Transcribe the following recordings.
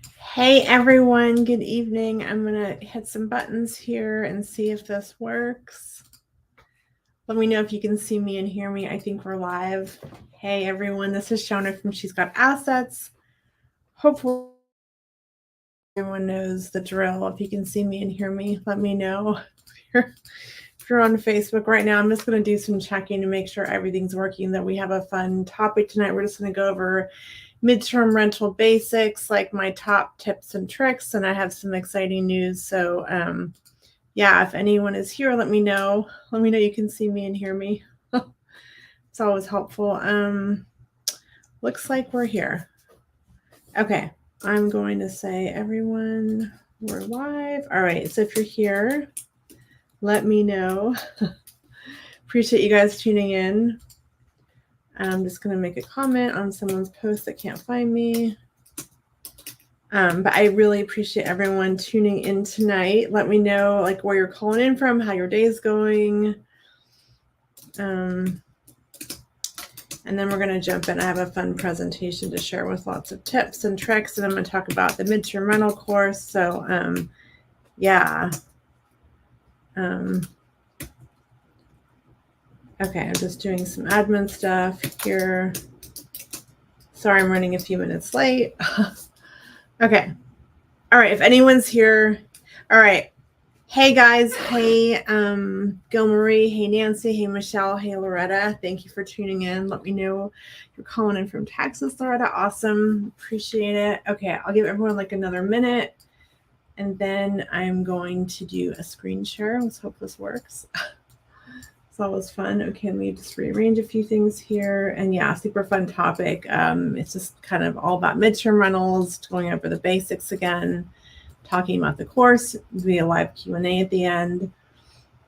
Hey everyone, good evening. I'm gonna hit some buttons here and see if this works. Let me know if you can see me and hear me. I think we're live. Hey everyone, this is Shona from She's Got Assets. Hopefully everyone knows the drill. If you can see me and hear me, let me know. If you're on Facebook right now, I'm just gonna do some checking to make sure everything's working, that we have a fun topic tonight. We're just gonna go over midterm rental basics, like my top tips and tricks, and I have some exciting news. So yeah, if anyone is here, let me know you can see me and hear me. It's always helpful. Looks like we're here. Okay, I'm going to say everyone, we're live. All right, so if you're here, let me know. Appreciate you guys tuning in. I'm just going to make a comment on someone's post that can't find me. But I really appreciate everyone tuning in tonight. Let me know like where you're calling in from, how your day is going. And then we're going to jump in. I have a fun presentation to share with lots of tips and tricks. And I'm going to talk about the midterm rental course. So yeah. Okay, I'm just doing some admin stuff here. Sorry, I'm running a few minutes late. Okay. All right, if anyone's here. All right. Hey guys, hey Gil Marie, hey Nancy, hey Michelle, hey Loretta. Thank you for tuning in. Let me know you're calling in from Texas, Loretta. Awesome. Appreciate it. Okay, I'll give everyone like another minute. And then I'm going to do a screen share. Let's hope this works. It's always fun. Okay, let me just rearrange a few things here. And yeah, super fun topic. It's just kind of all about midterm rentals, going over the basics again, talking about the course, be a live Q&A at the end.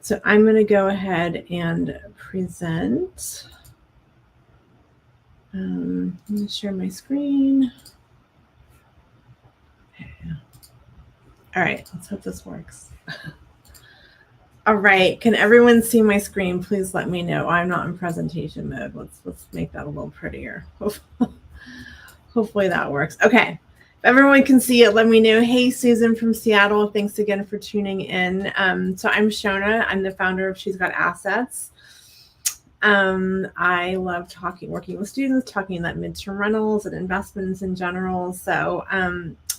So I'm going to go ahead and present. I'm going to share my screen. Okay. All right, let's hope this works. All right, can everyone see my screen? Please let me know. I'm not in presentation mode. Let's make that a little prettier. Hopefully that works. Okay. If everyone can see it, let me know. Hey, Susan from Seattle. Thanks again for tuning in. So I'm Shona. I'm the founder of She's Got Assets. I love working with students, talking about midterm rentals and investments in general. So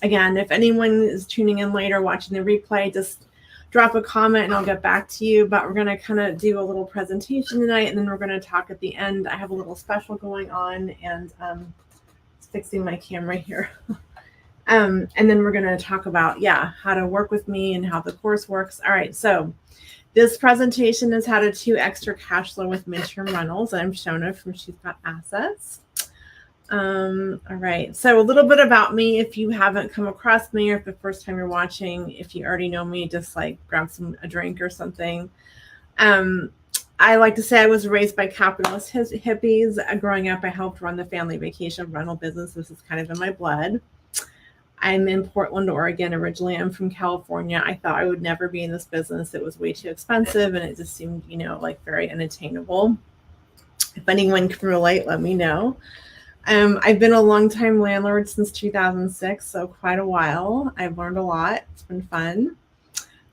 again, if anyone is tuning in later, watching the replay, just drop a comment and I'll get back to you. But we're going to kind of do a little presentation tonight, and then we're going to talk at the end. I have a little special going on, and fixing my camera here. And then we're going to talk about, how to work with me and how the course works. All right, so this presentation is how to 2x your cash flow with midterm rentals. I'm Shona from She's Got Assets. All right, so a little bit about me. If you haven't come across me, or if the first time you're watching, if you already know me, just like grab a drink or something. I like to say I was raised by capitalist hippies. Growing up, I helped run the family vacation rental business. This is kind of in my blood. I'm in Portland, Oregon. Originally, I'm from California. I thought I would never be in this business. It was way too expensive, and it just seemed, like very unattainable. If anyone can relate, let me know. I've been a long-time landlord since 2006, so quite a while. I've learned a lot. It's been fun.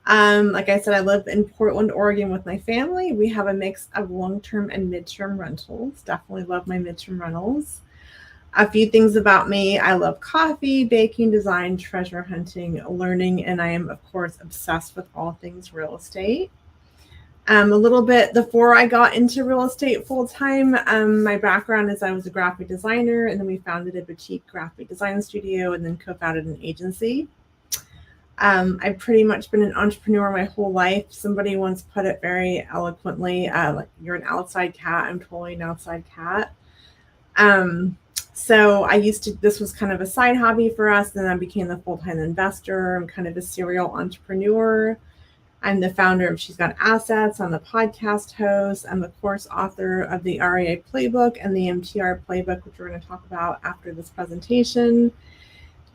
Like I said, I live in Portland, Oregon with my family. We have a mix of long-term and midterm rentals. Definitely love my midterm rentals. A few things about me. I love coffee, baking, design, treasure hunting, learning, and I am, of course, obsessed with all things real estate. A little bit before I got into real estate full-time, my background is I was a graphic designer, and then we founded a boutique graphic design studio and then co-founded an agency. I've pretty much been an entrepreneur my whole life. Somebody once put it very eloquently, like, you're an outside cat. I'm totally an outside cat. So this was kind of a side hobby for us. Then I became the full-time investor. I'm kind of a serial entrepreneur. I'm the founder of She's Got Assets. I'm the podcast host. I'm the course author of the REA Playbook and the MTR Playbook, which we're going to talk about after this presentation.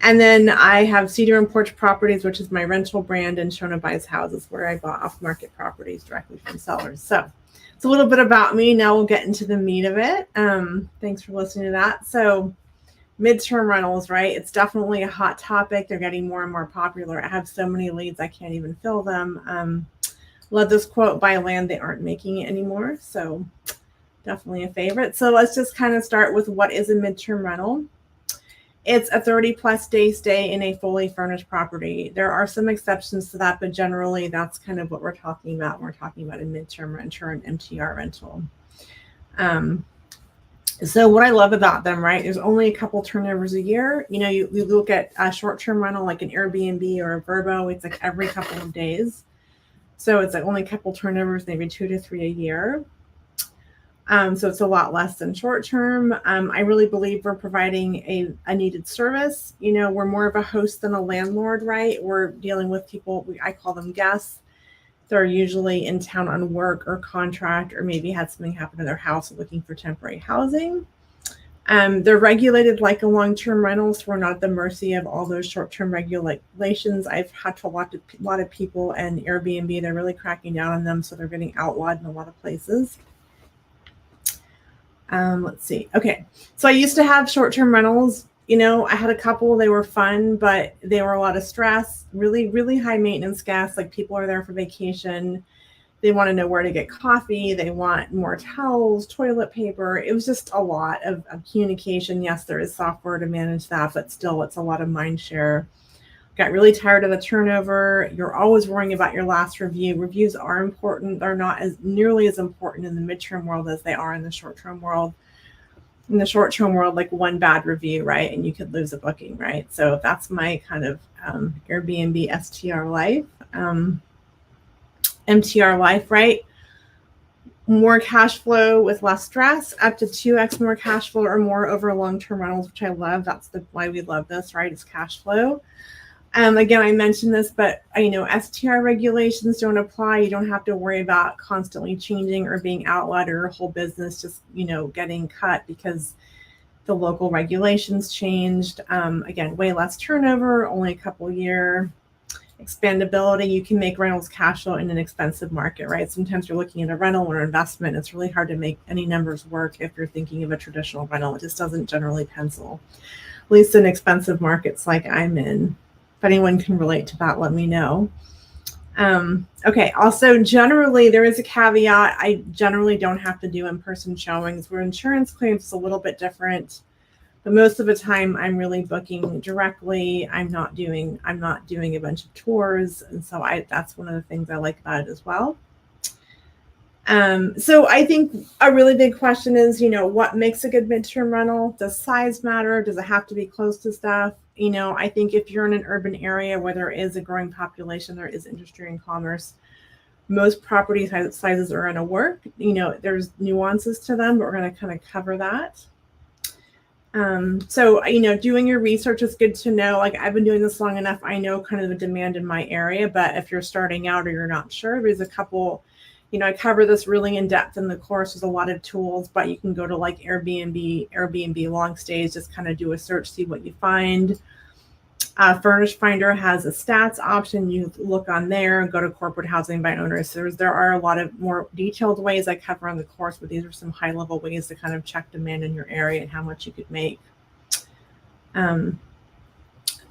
And then I have Cedar and Porch Properties, which is my rental brand, and Shona Buys Houses, where I bought off-market properties directly from sellers. So it's a little bit about me. Now we'll get into the meat of it. Thanks for listening to that. So midterm rentals, right? It's definitely a hot topic. They're getting more and more popular. I have so many leads, I can't even fill them. Love this quote, buy land, they aren't making it anymore. So definitely a favorite. So let's just kind of start with what is a midterm rental. It's a 30+ day stay in a fully furnished property. There are some exceptions to that, but generally that's kind of what we're talking about. We're talking about a midterm renter, an MTR rental. So what I love about them, right, there's only a couple turnovers a year. You know, you look at a short-term rental like an Airbnb or a Vrbo, it's like every couple of days. So it's like only a couple turnovers, maybe 2 to 3 a year. So it's a lot less than short-term. I really believe we're providing a needed service. You know, we're more of a host than a landlord, right? We're dealing with people, I call them guests. They're usually in town on work or contract, or maybe had something happen to their house looking for temporary housing. They're regulated like a long-term rental, so we're not at the mercy of all those short-term regulations. I've had to a lot of people and Airbnb, they're really cracking down on them, so they're getting outlawed in a lot of places. Let's see. Okay, so I used to have short-term rentals. You know, I had a couple, they were fun, but they were a lot of stress, really, really high maintenance guests. Like people are there for vacation. They want to know where to get coffee. They want more towels, toilet paper. It was just a lot of communication. Yes, there is software to manage that, but still it's a lot of mind share. Got really tired of the turnover. You're always worrying about your last review. Reviews are important. They're not as nearly as important in the midterm world as they are in the short-term world. In the short-term world, like one bad review, right, and you could lose a booking, right? So that's my kind of Airbnb STR life, MTR life, right? More cash flow with less stress, up to 2x more cash flow or more over long-term rentals, which I love. That's why we love this, right? It's cash flow. Again, I mentioned this, but you know, STR regulations don't apply. You don't have to worry about constantly changing or being outlawed or your whole business just, you know, getting cut because the local regulations changed. Again, way less turnover, only a couple year. Expandability, you can make rentals cash flow in an expensive market, right? Sometimes you're looking at a rental or investment. It's really hard to make any numbers work if you're thinking of a traditional rental. It just doesn't generally pencil, at least in expensive markets like I'm in. If anyone can relate to that, let me know. Okay, also generally there is a caveat. I generally don't have to do in-person showings. Where insurance claims is a little bit different, but most of the time I'm really booking directly. I'm not doing a bunch of tours, and so that's one of the things I like about it as well. So I think a really big question is, you know, what makes a good midterm rental? Does size matter? Does it have to be close to stuff? You know, I think if you're in an urban area where there is a growing population, there is industry and commerce, most property sizes are going to work. You know, there's nuances to them, but we're going to kind of cover that. So, you know, doing your research is good to know. Like I've been doing this long enough. I know kind of the demand in my area, but if you're starting out or you're not sure, there's a couple, you know, I cover this really in depth in the course. There's a lot of tools, but you can go to like Airbnb long stays, just kind of do a search, see what you find. Furnish Finder has a stats option. You look on there and go to corporate housing by owners. So there are a lot of more detailed ways I cover on the course, but these are some high level ways to kind of check demand in your area and how much you could make.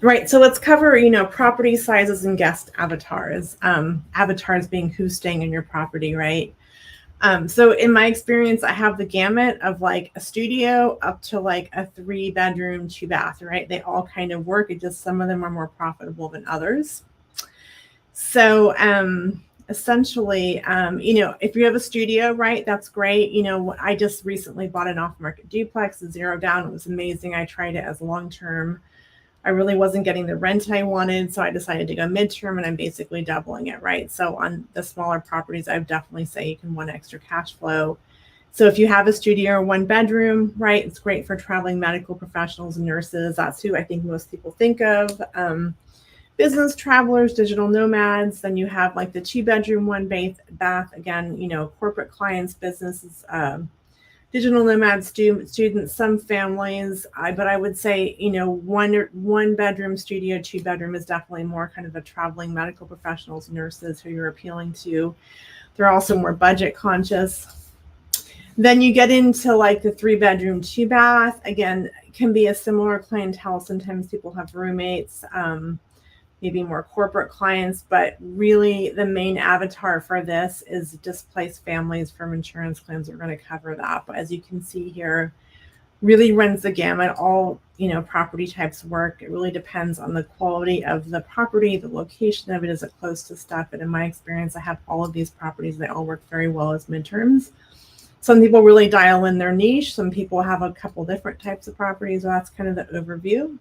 Right, so let's cover, you know, property sizes and guest avatars. Avatars being who's staying in your property, right? So in my experience, I have the gamut of like a studio up to like a 3-bedroom, 2-bath, right? They all kind of work. It just, some of them are more profitable than others. So essentially, you know, if you have a studio, right, that's great. You know, I just recently bought an off-market duplex, a 0 down. It was amazing. I tried it as long-term. I really wasn't getting the rent I wanted, so I decided to go midterm, and I'm basically doubling it, right? So on the smaller properties, I would definitely say you can want extra cash flow. So if you have a studio or 1-bedroom, right, it's great for traveling medical professionals and nurses. That's who I think most people think of. Business travelers, digital nomads. Then you have like the 2-bedroom, 1-bath. Again, you know, corporate clients, businesses, digital nomads, students, some families, but I would say, you know, 1-bedroom studio, 2-bedroom is definitely more kind of the traveling medical professionals, nurses who you're appealing to. They're also more budget conscious. Then you get into like the 3-bedroom, 2-bath. Again, can be a similar clientele. Sometimes people have roommates, maybe more corporate clients, but really the main avatar for this is displaced families from insurance claims. We're going to cover that. But as you can see here, really runs the gamut. All, property types work. It really depends on the quality of the property, the location of it. Is it close to stuff? And in my experience, I have all of these properties. They all work very well as midterms. Some people really dial in their niche. Some people have a couple different types of properties. So that's kind of the overview.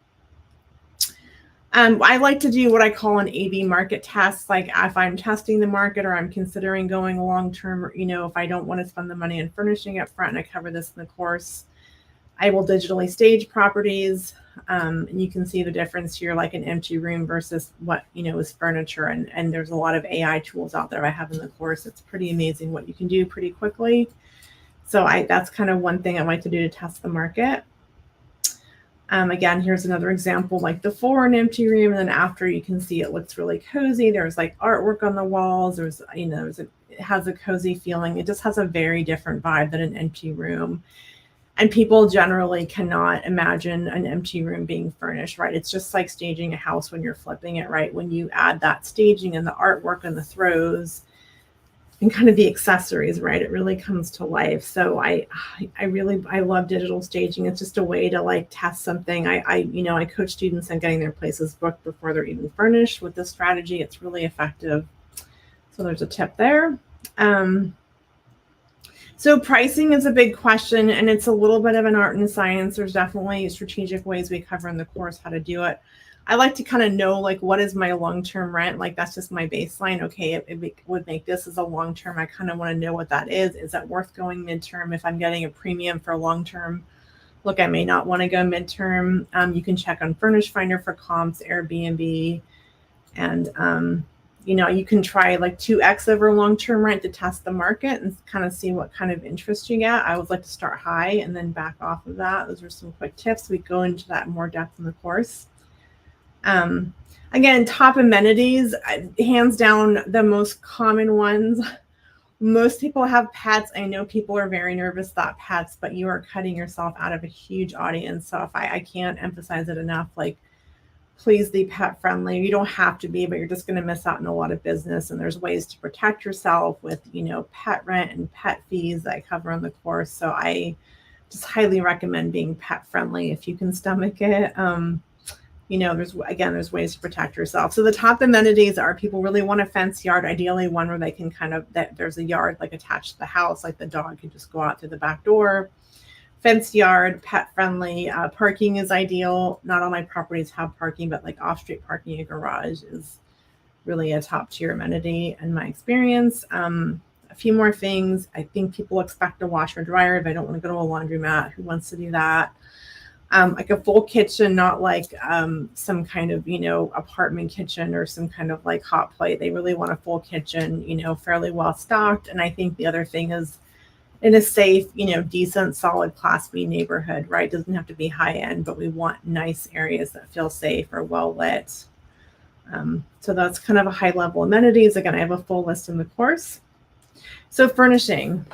I like to do what I call an A/B market test. Like if I'm testing the market or I'm considering going long-term, or, if I don't want to spend the money on furnishing up front, and I cover this in the course, I will digitally stage properties. And you can see the difference here, like an empty room versus what, is furniture. And there's a lot of AI tools out there I have in the course. It's pretty amazing what you can do pretty quickly. So that's kind of one thing I like to do to test the market. Again, here's another example, like before an empty room, and then after you can see it looks really cozy. There's like artwork on the walls. It has a cozy feeling. It just has a very different vibe than an empty room. And people generally cannot imagine an empty room being furnished, right? It's just like staging a house when you're flipping it, right? When you add that staging and the artwork and the throws and kind of the accessories, right? It really comes to life. So I love digital staging. It's just a way to like test something. I coach students on getting their places booked before they're even furnished with this strategy. It's really effective. So there's a tip there. So pricing is a big question, and it's a little bit of an art and a science. There's definitely strategic ways we cover in the course how to do it. I like to kind of know, like, what is my long-term rent? Like, that's just my baseline. Okay, it would make this as a long-term. I kind of want to know what that is. Is that worth going midterm? If I'm getting a premium for long-term, look, I may not want to go midterm. You can check on Furnish Finder for comps, Airbnb, and you can try like 2x over long-term rent to test the market and kind of see what kind of interest you get. I would like to start high and then back off of that. Those are some quick tips. We go into that in more depth in the course. Again, top amenities, hands down, the most common ones. Most people have pets. I know people are very nervous about pets, but you are cutting yourself out of a huge audience. So if I can't emphasize it enough, like, please be pet friendly. You don't have to be, but you're just going to miss out on a lot of business. And there's ways to protect yourself with, pet rent and pet fees that I cover in the course. So I just highly recommend being pet friendly if you can stomach it. There's ways to protect yourself. So the top amenities are, people really want a fenced yard, ideally one where they can there's a yard like attached to the house, like the dog can just go out through the back door. Fenced yard, pet friendly, parking is ideal. Not all my properties have parking, but like off-street parking, a garage is really a top tier amenity in my experience. A few more things. I think people expect a washer and dryer. If I don't want to go to a laundromat, who wants to do that? Like a full kitchen, not like some kind of, apartment kitchen or some kind of like hot plate. They really want a full kitchen, fairly well stocked. And I think the other thing is in a safe, decent, solid Class B neighborhood, right? Doesn't have to be high end, but we want nice areas that feel safe or well lit. So that's kind of a high level amenities. Again, I have a full list in the course. So furnishing.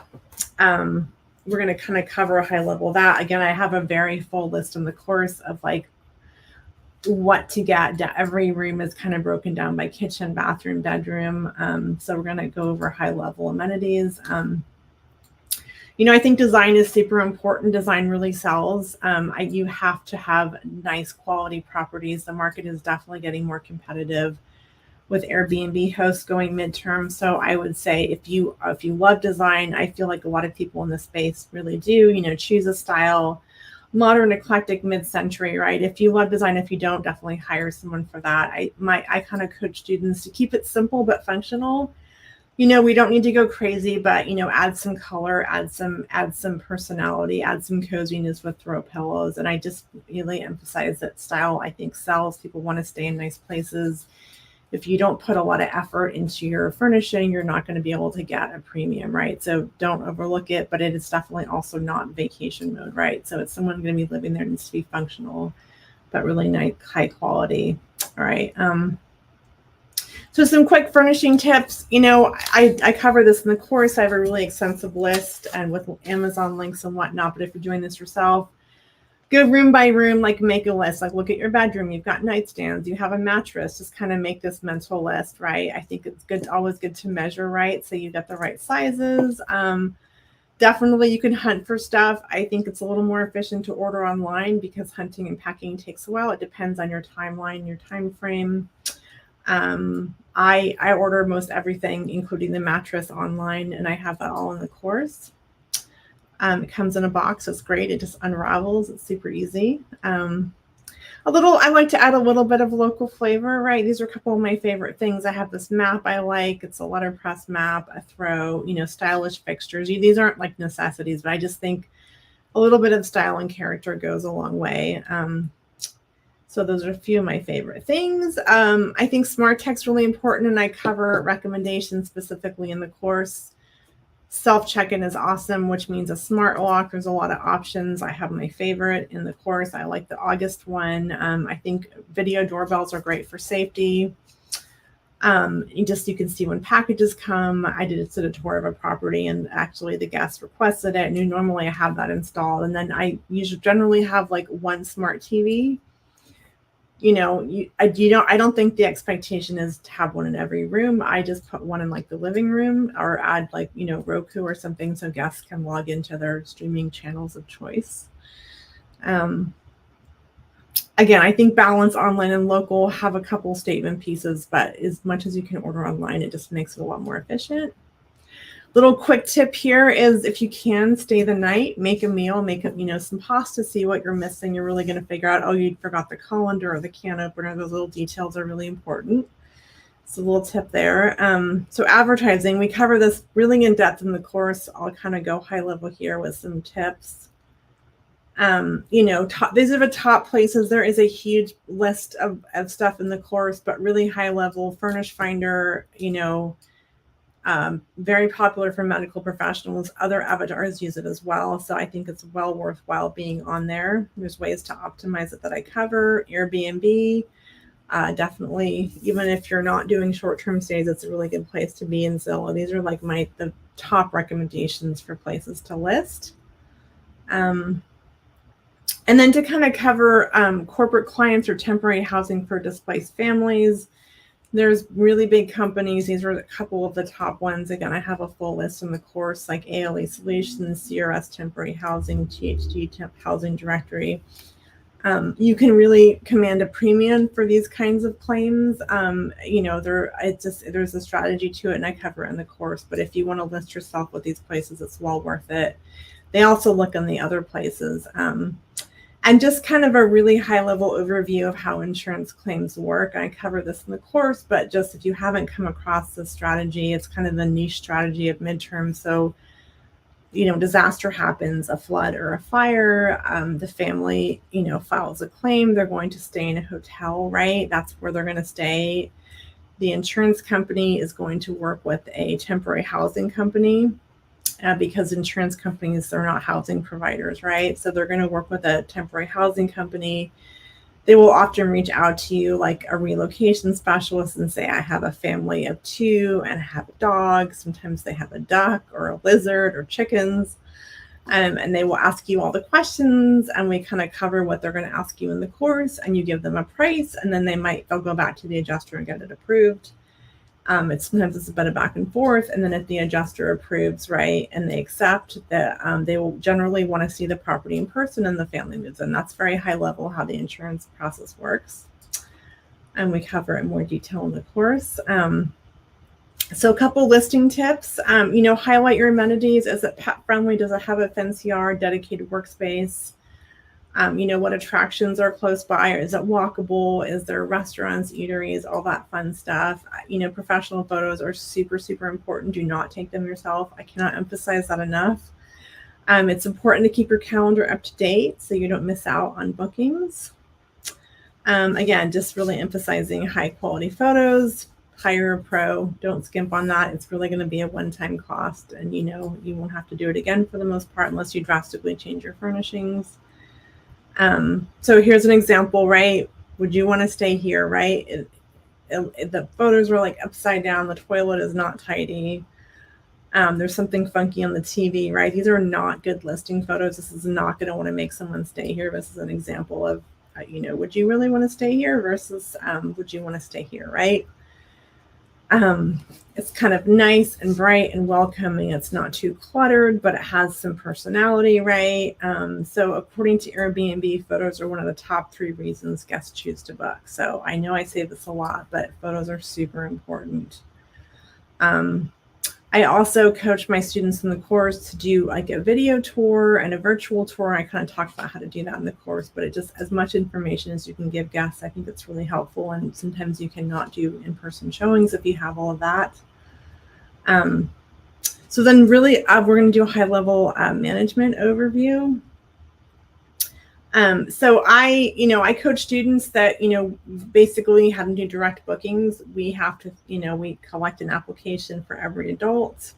We're going to kind of cover a high level of that. Again, I have a very full list in the course of like what to get. Every room is kind of broken down by kitchen, bathroom, bedroom. So we're going to go over high level amenities. I think design is super important. Design really sells. You have to have nice quality properties. The market is definitely getting more competitive with Airbnb hosts going midterm. So I would say if you love design, I feel like a lot of people in this space really do, choose a style, modern, eclectic, mid-century, right? If you love design, if you don't, definitely hire someone for that. I kind of coach students to keep it simple but functional. We don't need to go crazy, but add some color, add some personality, add some coziness with throw pillows. And I just really emphasize that style, I think, sells. People want to stay in nice places. If you don't put a lot of effort into your furnishing, you're not going to be able to get a premium, right? So don't overlook it, but it is definitely also not vacation mode, right? So it's someone going to be living there, needs to be functional, but really nice, high quality, all right? So So some quick furnishing tips. I cover this in the course. I have a really extensive list and with Amazon links and whatnot. But if you're doing this yourself, go room by room, like make a list, like look at your bedroom. You've got nightstands, you have a mattress, just kind of make this mental list, right? I think it's good, always good to measure, right? So you get the right sizes. Definitely you can hunt for stuff. I think it's a little more efficient to order online because hunting and packing takes a while. It depends on your timeline, your time frame. I order most everything, including the mattress, online, and I have that all in the course. It comes in a box. It's great. It just unravels. It's super easy. I like to add a little bit of local flavor, right? These are a couple of my favorite things. I have this map I like. It's a letterpress map. I throw, stylish fixtures. These aren't like necessities, but I just think a little bit of style and character goes a long way. So those are a few of my favorite things. I think smart tech's really important, and I cover recommendations specifically in the course. Self check-in is awesome, which means a smart lock. There's a lot of options. I have my favorite in the course. I like the August one. I think video doorbells are great for safety. You can see when packages come. I did a tour of a property, and actually the guest requested it. And normally I have that installed, and then I generally have like one smart TV. I don't think the expectation is to have one in every room. I just put one in like the living room, or add like, Roku or something, so guests can log into their streaming channels of choice. Again, I think balance online and local. Have a couple statement pieces, but as much as you can order online, it just makes it a lot more efficient. Little quick tip here is, if you can, stay the night, make a meal, make some pasta, see what you're missing. You're really going to figure out, oh, you forgot the colander or the can opener. Those little details are really important. It's a little tip there. So advertising, we cover this really in depth in the course. I'll kind of go high level here with some tips. These are the top places. There is a huge list of stuff in the course, but really high level. Furnish Finder, very popular for medical professionals. Other avatars use it as well. So I think it's well worthwhile being on there. There's ways to optimize it that I cover. Airbnb, definitely, even if you're not doing short-term stays, it's a really good place to be in Zillow. These are like the top recommendations for places to list. And then to kind of cover corporate clients or temporary housing for displaced families. There's really big companies. These are a couple of the top ones. Again, I have a full list in the course, like ALE Solutions, CRS Temporary Housing, THG Temp Housing Directory. You can really command a premium for these kinds of claims. There's a strategy to it, and I cover it in the course. But if you want to list yourself with these places, it's well worth it. They also look in the other places. And just kind of a really high level overview of how insurance claims work. I cover this in the course, but just if you haven't come across this strategy, it's kind of the niche strategy of midterm. So, disaster happens, a flood or a fire, the family, files a claim. They're going to stay in a hotel, right? That's where they're going to stay. The insurance company is going to work with a temporary housing company. Because insurance companies, they're not housing providers, right? So they're going to work with a temporary housing company. They will often reach out to you like a relocation specialist and say, I have a family of 2 and I have a dog. Sometimes they have a duck or a lizard or chickens. And they will ask you all the questions, and we kind of cover what they're going to ask you in the course, and you give them a price, and then they'll go back to the adjuster and get it approved. Sometimes it's a bit of back and forth, and then if the adjuster approves, right, and they accept that, they will generally want to see the property in person and the family moves in. That's very high level how the insurance process works, and we cover it in more detail in the course. So a couple listing tips. Highlight your amenities. Is it pet friendly? Does it have a fenced yard, dedicated workspace? What attractions are close by? Is it walkable? Is there restaurants, eateries, all that fun stuff? Professional photos are super, super important. Do not take them yourself. I cannot emphasize that enough. It's important to keep your calendar up to date so you don't miss out on bookings. Again, just really emphasizing high quality photos. Hire a pro. Don't skimp on that. It's really going to be a one-time cost, and you won't have to do it again for the most part unless you drastically change your furnishings. So here's an example, right? Would you want to stay here, right? the photos are like upside down. The toilet is not tidy. There's something funky on the TV, right? These are not good listing photos. This is not going to want to make someone stay here. This is an example of, would you really want to stay here versus would you want to stay here, right? It's kind of nice and bright and welcoming. It's not too cluttered, but it has some personality, right? So according to Airbnb, photos are one of the top 3 reasons guests choose to book. So I know I say this a lot, but photos are super important. I also coach my students in the course to do like a video tour and a virtual tour. I kind of talk about how to do that in the course, but it just as much information as you can give guests, I think it's really helpful. And sometimes you cannot do in-person showings if you have all of that. So then really we're going to do a high-level management overview. So I coach students that, basically how to do direct bookings. We have to, we collect an application for every adult.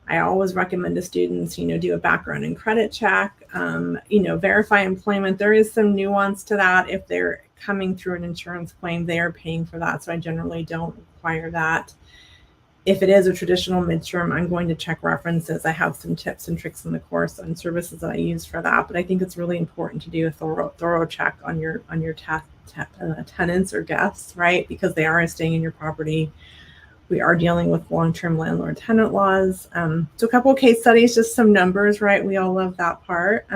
I always recommend to students, do a background and credit check, verify employment. There is some nuance to that. If they're coming through an insurance claim, they are paying for that. So I generally don't require that. If it is a traditional midterm, I'm going to check references. I have some tips and tricks in the course on services that I use for that, but I think it's really important to do a thorough check on your tenants or guests, right? Because they are staying in your property. We are dealing with long-term landlord-tenant laws. So a couple of case studies, just some numbers, right? We all love that part.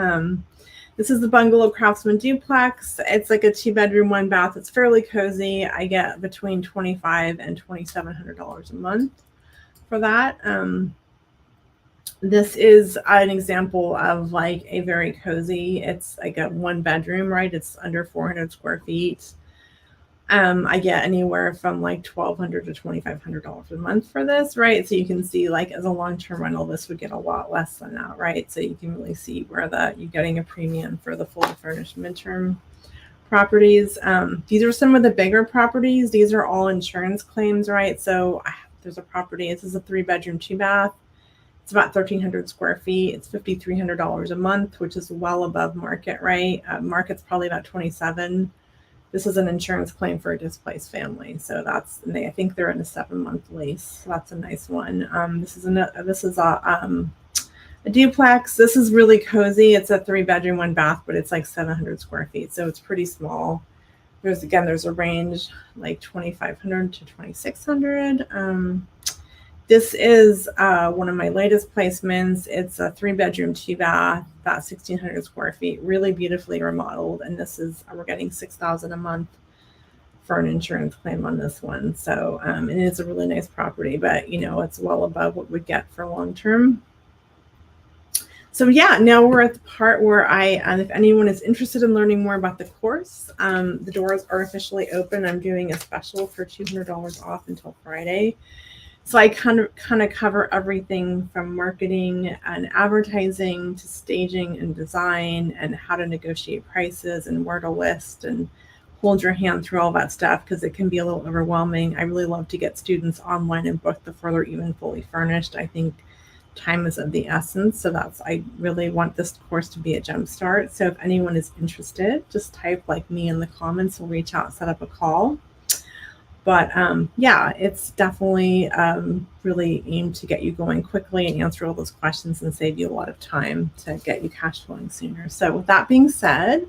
This is the Bungalow Craftsman Duplex. It's like a 2-bedroom, 1-bath. It's fairly cozy. I get between $2,500 and $2,700 a month for that. This is an example of like a very cozy, it's like a 1-bedroom, right? It's under 400 square feet. I get anywhere from like $1,200 to $2,500 a month for this, right? So you can see like as a long-term rental, this would get a lot less than that, right? So you can really see where you're getting a premium for the fully furnished midterm properties. These are some of the bigger properties. These are all insurance claims, right? So there's a property, this is a 3-bedroom, 2-bath. It's about 1,300 square feet. It's $5,300 a month, which is well above market, right? Market's probably about 27. This is an insurance claim for a displaced family. So I think they're in a 7-month lease. So that's a nice one. This is a duplex. This is really cozy. It's a 3-bedroom, 1-bath, but it's like 700 square feet. So it's pretty small. There's a range like 2,500 to 2,600. This is one of my latest placements. It's a 3-bedroom, 2-bath, about 1,600 square feet, really beautifully remodeled. And we're getting $6,000 a month for an insurance claim on this one. So, and it's a really nice property, but it's well above what we'd get for long-term. So yeah, now we're at the part where if anyone is interested in learning more about the course, the doors are officially open. I'm doing a special for $200 off until Friday. So I kind of cover everything from marketing and advertising to staging and design and how to negotiate prices and where to list and hold your hand through all that stuff because it can be a little overwhelming. I really love to get students online and book before they're even fully furnished. I think time is of the essence. So I really want this course to be a jump start. So if anyone is interested, just type like me in the comments. We'll reach out, set up a call. But yeah, it's definitely really aimed to get you going quickly and answer all those questions and save you a lot of time to get you cash flowing sooner. So with that being said,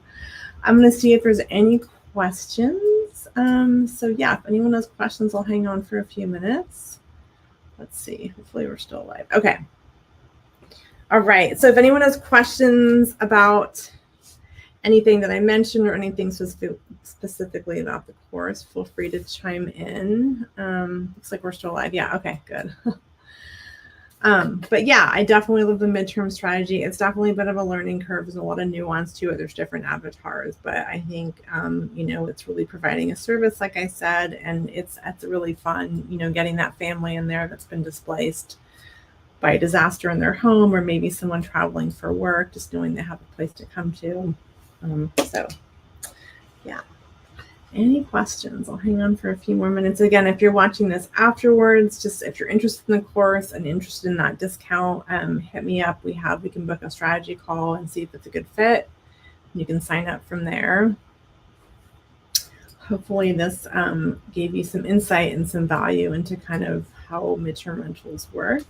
I'm going to see if there's any questions. So yeah, if anyone has questions, I'll hang on for a few minutes. Let's see. Hopefully we're still live. Okay. All right. So if anyone has questions about anything that I mentioned or anything specifically about the course, feel free to chime in. Looks like we're still live. Yeah. Okay, good. But yeah, I definitely love the midterm strategy. It's definitely a bit of a learning curve. There's a lot of nuance to it. There's different avatars, but I think, it's really providing a service, like I said, and it's really fun, getting that family in there that's been displaced by a disaster in their home, or maybe someone traveling for work, just knowing they have a place to come to. So yeah, any questions? I'll hang on for a few more minutes. Again, if you're watching this afterwards, just if you're interested in the course and interested in that discount, hit me up. We can book a strategy call and see if it's a good fit. You can sign up from there. hopefully this gave you some insight and some value into kind of how midterm rentals work.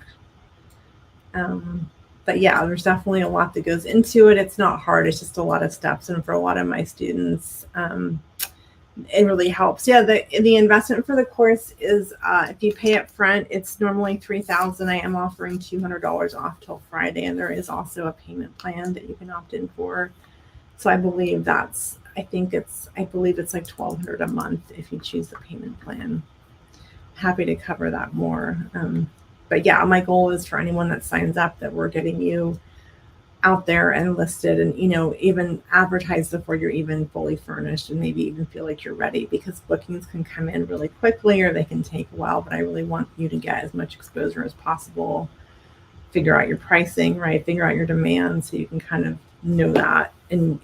But yeah, there's definitely a lot that goes into it. It's not hard. It's just a lot of steps. And for a lot of my students, it really helps. Yeah, the investment for the course is if you pay up front, it's normally $3,000. I am offering $200 off till Friday, and there is also a payment plan that you can opt in for. So I believe it's like $1,200 a month if you choose the payment plan. Happy to cover that more. But yeah, my goal is for anyone that signs up that we're getting you out there and listed and, even advertised before you're even fully furnished and maybe even feel like you're ready, because bookings can come in really quickly or they can take a while. But I really want you to get as much exposure as possible, figure out your pricing, right? Figure out your demand so you can kind of know that and,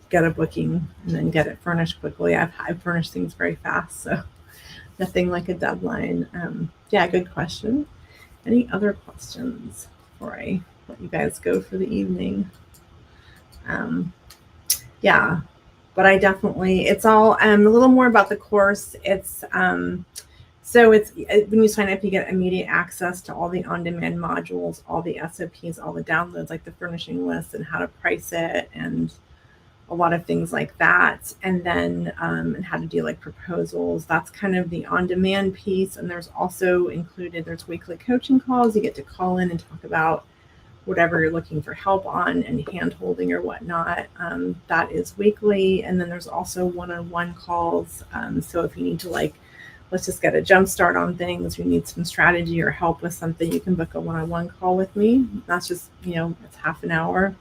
get a booking and then get it furnished quickly. I've furnished things very fast, so nothing like a deadline. Yeah, good question. Any other questions before I let you guys go for the evening? Yeah, but I definitely, it's all a little more about the course. It's so it's when you sign up, you get immediate access to all the on-demand modules, all the SOPs, all the downloads, like the furnishing list and how to price it and a lot of things like that. And then and how to do like proposals. That's kind of the on-demand piece. And there's also included, there's weekly coaching calls. You get to call in and talk about whatever you're looking for help on and hand holding or whatnot. That is weekly. And then there's also one-on-one calls. So if you need to let's just get a jump start on things, you need some strategy or help with something, you can book a one-on-one call with me. That's just, it's half an hour.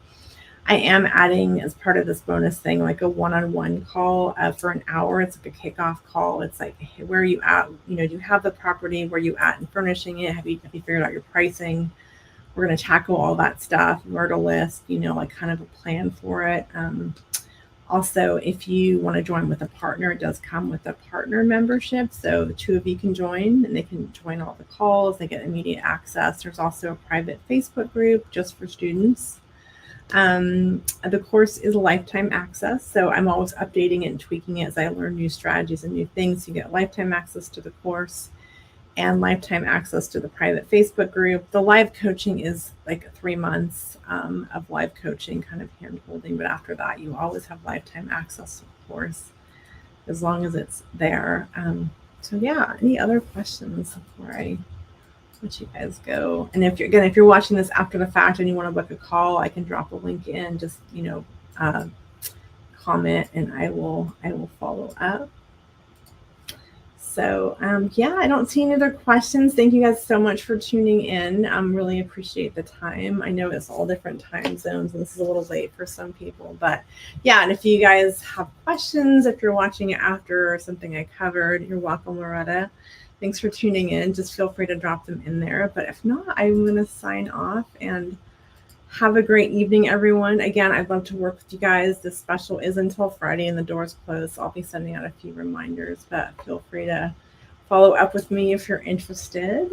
I am adding as part of this bonus thing, like a one-on-one call for an hour. It's like a kickoff call. It's like, hey, where are you at? Do you have the property? Where are you at in furnishing it? Have you figured out your pricing? We're going to tackle all that stuff, where to list, kind of a plan for it. Also, if you want to join with a partner, it does come with a partner membership. So the two of you can join and they can join all the calls. They get immediate access. There's also a private Facebook group just for students. The course is lifetime access. So I'm always updating it and tweaking it as I learn new strategies and new things. You get lifetime access to the course and lifetime access to the private Facebook group. The live coaching is like 3 months of live coaching, kind of hand holding. But after that, you always have lifetime access to the course as long as it's there. So yeah, any other questions before I let you guys go? And if you're watching this after the fact and you want to book a call, I can drop a link in, just, comment and I will follow up. So yeah, I don't see any other questions. Thank you guys so much for tuning in. Really appreciate the time. I know it's all different time zones and this is a little late for some people, but yeah. And if you guys have questions, if you're watching it after something I covered, you're welcome, Loretta. Thanks for tuning in. Just feel free to drop them in there. But if not, I'm going to sign off and have a great evening, everyone. Again, I'd love to work with you guys. This special is until Friday and the doors close. So I'll be sending out a few reminders, but feel free to follow up with me if you're interested.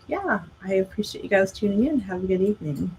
Yeah, I appreciate you guys tuning in. Have a good evening.